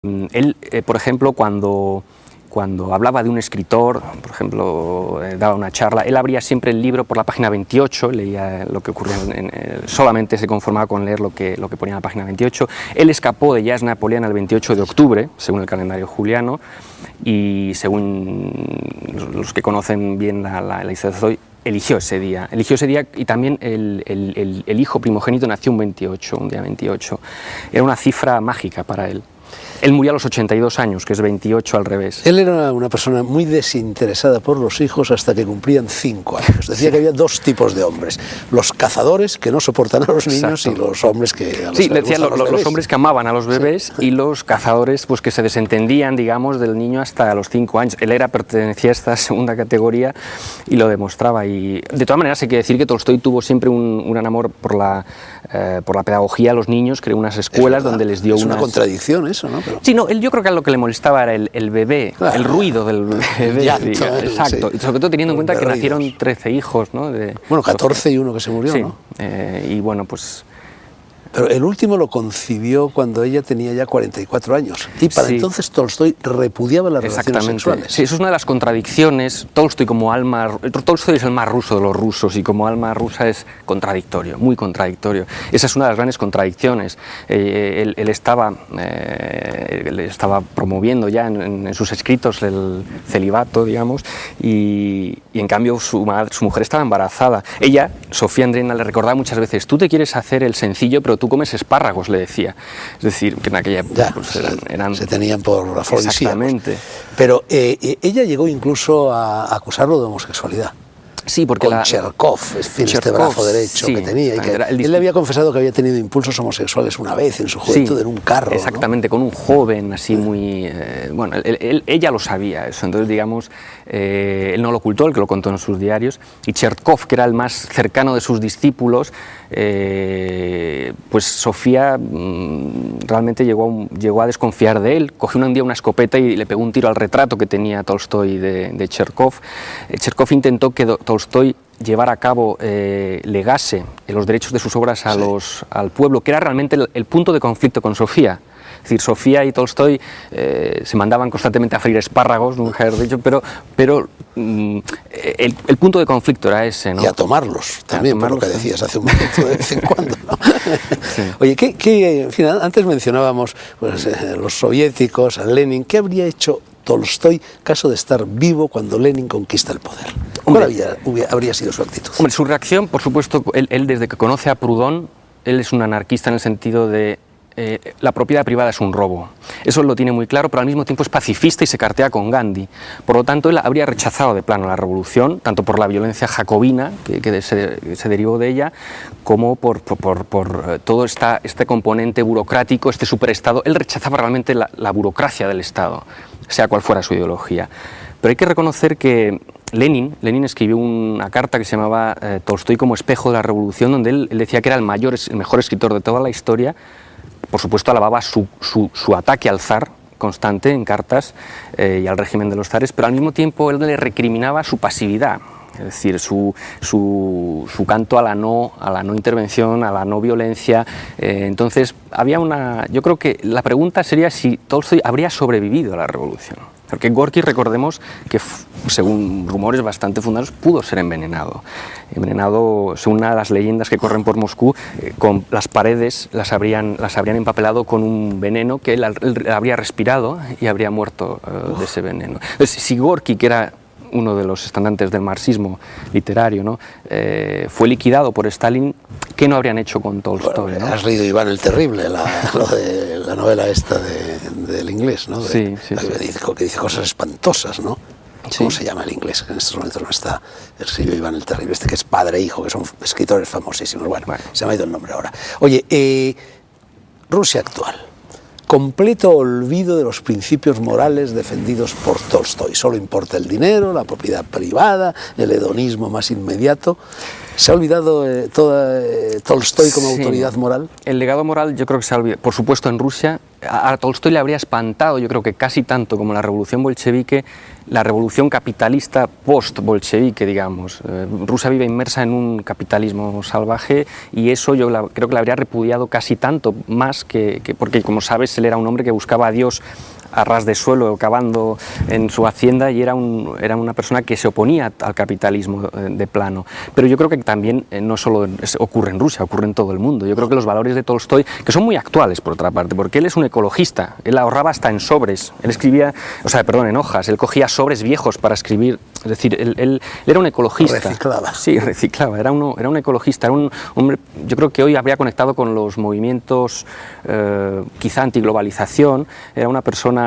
Él, por ejemplo, cuando hablaba de un escritor, por ejemplo, daba una charla, él abría siempre el libro por la página 28, leía lo que ocurría, solamente se conformaba con leer lo que ponía en la página 28. Él escapó de Jazz Napoleón el 28 de octubre, según el calendario juliano, y según los que conocen bien la historia de Tolstói, eligió ese día, y también el hijo primogénito nació un día 28. Era una cifra mágica para él. Él murió a los 82 años, que es 28 al revés. Él era una persona muy desinteresada por los hijos hasta que cumplían 5 años. Decía que había dos tipos de hombres: los cazadores, que no soportan a los niños, y los hombres que a los, decía los hombres que amaban a los bebés, y los cazadores, pues, que se desentendían, digamos, del niño hasta los 5 años. Él pertenecía a esta segunda categoría y lo demostraba. Y de todas maneras hay que decir que Tolstói tuvo siempre un gran amor por la pedagogía a los niños, creó unas escuelas donde les dio una contradicción eso, ¿no? Pero... Sí, no, yo creo que lo que le molestaba era el bebé, claro, el ruido del bebé. Llanto, exacto, y sobre todo teniendo en cuenta que nacieron 13 hijos, ¿no? Bueno, 14 y uno que se murió, sí, ¿no? Y bueno, pues... Pero el último lo concibió cuando ella tenía ya 44 años. Y para entonces Tolstói repudiaba las relaciones sexuales. Sí, eso es una de las contradicciones. Tolstói es el más ruso de los rusos, y como alma rusa es contradictorio, muy contradictorio. Esa es una de las grandes contradicciones. Él estaba promoviendo ya en sus escritos el celibato, digamos, y en cambio su mujer estaba embarazada. Ella, Sofía Andreevna, le recordaba muchas veces: tú te quieres hacer el sencillo, pero tú comes espárragos, le decía. Es decir, que en aquella época pues, se tenían por afrodisíacos. Exactamente. Pero ella llegó incluso a acusarlo de homosexualidad. Sí, porque con Cherkov, este brazo derecho que tenía. Y que él le había confesado que había tenido impulsos homosexuales una vez en su juventud, en un carro. Exactamente, ¿no? Con un joven así muy... bueno, ella lo sabía eso, entonces digamos, él no lo ocultó, él que lo contó en sus diarios, y Cherkov, que era el más cercano de sus discípulos, pues Sofía realmente llegó a desconfiar de él. Cogió un día una escopeta y le pegó un tiro al retrato que tenía Tolstói de Cherkov. Cherkov intentó que Tolstói llevar a cabo, legase los derechos de sus obras al pueblo, que era realmente el punto de conflicto con Sofía. Es decir, Sofía y Tolstói se mandaban constantemente a freír espárragos, nunca he dicho, pero el punto de conflicto era ese, ¿no? Y a tomarlos también, por lo que decías hace un momento, de vez en cuando, ¿no? Sí. Oye, en fin, antes mencionábamos pues, los soviéticos, a Lenin. ¿Qué habría hecho Tolstói caso de estar vivo cuando Lenin conquista el poder? ¿Cuál habría sido su actitud? Hombre, su reacción, por supuesto, él desde que conoce a Proudhon, él es un anarquista en el sentido de la propiedad privada es un robo. Eso lo tiene muy claro, pero al mismo tiempo es pacifista y se cartea con Gandhi. Por lo tanto, él habría rechazado de plano la revolución, tanto por la violencia jacobina que se derivó de ella, como por todo este componente burocrático, este superestado. Él rechazaba realmente la burocracia del Estado, sea cual fuera su ideología. Pero hay que reconocer que Lenin escribió una carta que se llamaba Tolstói como espejo de la revolución, donde él decía que era el mejor escritor de toda la historia. Por supuesto, alababa su ataque al zar constante en cartas y al régimen de los zares, pero al mismo tiempo él le recriminaba su pasividad, es decir, su canto a la no intervención, a la no violencia. Entonces, yo creo que la pregunta sería si Tolstói habría sobrevivido a la revolución. Porque Gorki, recordemos que, según rumores bastante fundados, pudo ser envenenado. Según una de las leyendas que corren por Moscú, con las paredes las habrían empapelado con un veneno que él habría respirado y habría muerto de ese veneno. Entonces, si Gorki, que era uno de los estandartes del marxismo literario, ¿no? Fue liquidado por Stalin, ¿qué no habrían hecho con Tolstói? Bueno, ¿no? Has leído Iván el Terrible, la novela esta del inglés, ¿no? Sí. Que dice cosas espantosas, ¿no? ¿Cómo se llama el inglés? Que en estos momentos no está. Escribió Iván el Terrible, que es padre e hijo, que son escritores famosísimos. Bueno, se me ha ido el nombre ahora. Oye, Rusia actual. Completo olvido de los principios morales defendidos por Tolstói. Solo importa el dinero, la propiedad privada, el hedonismo más inmediato. ¿Se ha olvidado Tolstói como autoridad moral? El legado moral yo creo que se ha olvidado, por supuesto en Rusia. A Tolstói le habría espantado, yo creo que casi tanto como la revolución bolchevique, la revolución capitalista post-bolchevique, digamos. Rusia vive inmersa en un capitalismo salvaje y eso yo creo que le habría repudiado casi tanto, más porque, como sabes, él era un hombre que buscaba a Dios a ras de suelo, cavando en su hacienda, y era una persona que se oponía al capitalismo de plano. Pero yo creo que también no solo ocurre en Rusia, ocurre en todo el mundo. Yo creo que los valores de Tolstói, que son muy actuales por otra parte, porque él es un ecologista, él ahorraba hasta en sobres, él escribía, en hojas, él cogía sobres viejos para escribir, es decir, él era un ecologista. Reciclaba. Sí, reciclaba, era un ecologista, era un hombre, yo creo que hoy habría conectado con los movimientos quizá antiglobalización, era una persona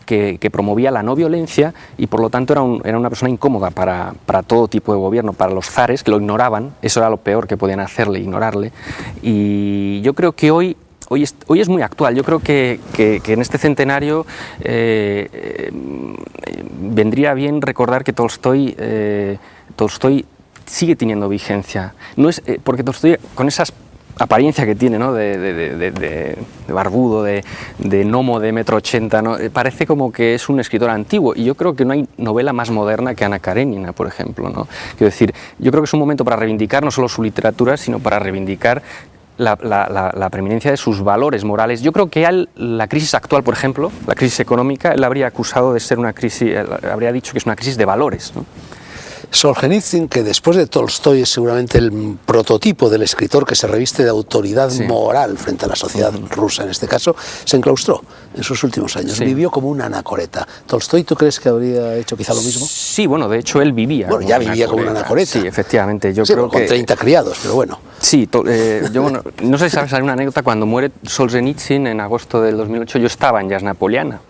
que promovía la no violencia y por lo tanto era una persona incómoda para todo tipo de gobierno, para los zares que lo ignoraban, eso era lo peor que podían hacerle, ignorarle. Y yo creo que hoy es muy actual. Yo creo que en este centenario vendría bien recordar que Tolstói sigue teniendo vigencia. No es, porque Tolstói, con esas apariencia que tiene, ¿no? de barbudo, de gnomo de 1,80 m, ¿no? Parece como que es un escritor antiguo, y yo creo que no hay novela más moderna que Ana Karenina, por ejemplo, ¿no? Quiero decir, yo creo que es un momento para reivindicar no solo su literatura, sino para reivindicar la preeminencia de sus valores morales. Yo creo que la crisis actual, por ejemplo, la crisis económica, él habría acusado de ser una crisis, habría dicho que es una crisis de valores, ¿no? Solzhenitsyn, que después de Tolstói es seguramente el prototipo del escritor que se reviste de autoridad moral frente a la sociedad rusa, en este caso, se enclaustró en sus últimos años, vivió como una anacoreta. ¿Tolstói tú crees que habría hecho quizá lo mismo? Sí, bueno, de hecho él vivía. Bueno, ya vivía como una anacoreta. Sí, efectivamente. Yo creo con 30 criados, pero bueno. Sí, no sé si sabes alguna anécdota. Cuando muere Solzhenitsyn en agosto del 2008, yo estaba en Yasna Poliana.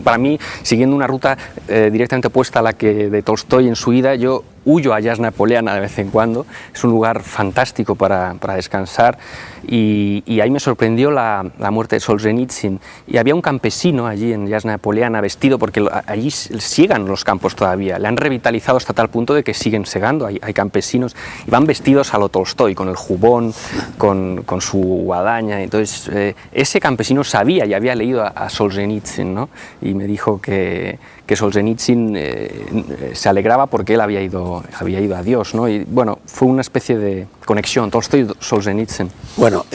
Para mí, siguiendo una ruta directamente opuesta a la que de Tolstói en su vida, yo huyo a Yasna Poliana de vez en cuando. Es un lugar fantástico para descansar, y ahí me sorprendió la muerte de Solzhenitsyn. Y había un campesino allí en Yasna Poliana vestido, porque allí siegan los campos todavía, le han revitalizado hasta tal punto de que siguen segando, hay campesinos, y van vestidos a lo Tolstói, con el jubón, con su guadaña. Entonces ese campesino sabía y había leído a Solzhenitsyn, ¿no? Y me dijo que Solzhenitsyn se alegraba porque él había ido a Dios, ¿no? Y bueno, fue una especie de conexión, Tolstói-Solzhenitsyn. Bueno,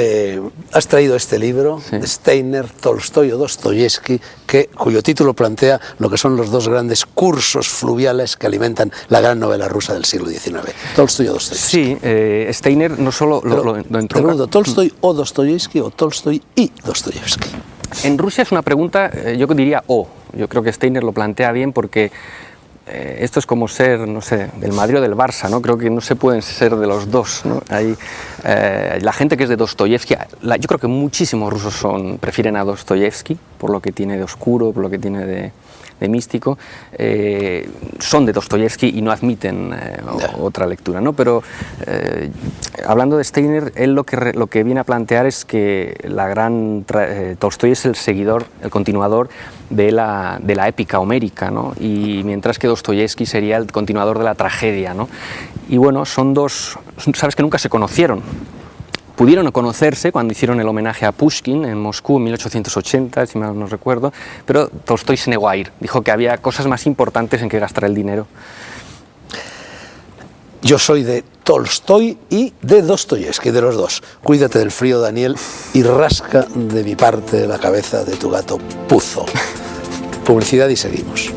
has traído este libro, Steiner, Tolstói o Dostoyevsky, cuyo título plantea lo que son los dos grandes cursos fluviales que alimentan la gran novela rusa del siglo XIX. ¿Tolstói o Dostoyevsky? Sí, Steiner no solo lo entronca... Pregunto, ¿Tolstói o Dostoyevsky o Tolstói y Dostoyevsky? En Rusia es una pregunta, yo diría o. Yo creo que Steiner lo plantea bien porque esto es como ser, no sé, del Madrid o del Barça, ¿no? Creo que no se pueden ser de los dos, ¿no? La gente que es de Dostoyevsky, yo creo que muchísimos rusos prefieren a Dostoyevsky por lo que tiene de oscuro, por lo que tiene de místico, son de Dostoyevsky y no admiten otra lectura, ¿no? Pero hablando de Steiner, él lo que viene a plantear es que Tolstói es el seguidor, el continuador de la épica homérica, ¿no? Y mientras que Dostoyevsky sería el continuador de la tragedia, ¿no? Y bueno, son dos, sabes que nunca se conocieron. Pudieron conocerse cuando hicieron el homenaje a Pushkin en Moscú en 1880, si mal no recuerdo, pero Tolstói se negó a ir, dijo que había cosas más importantes en que gastar el dinero. Yo soy de Tolstói y de Dostoyevsky, de los dos. Cuídate del frío, Daniel, y rasca de mi parte la cabeza de tu gato Puzo. Publicidad y seguimos.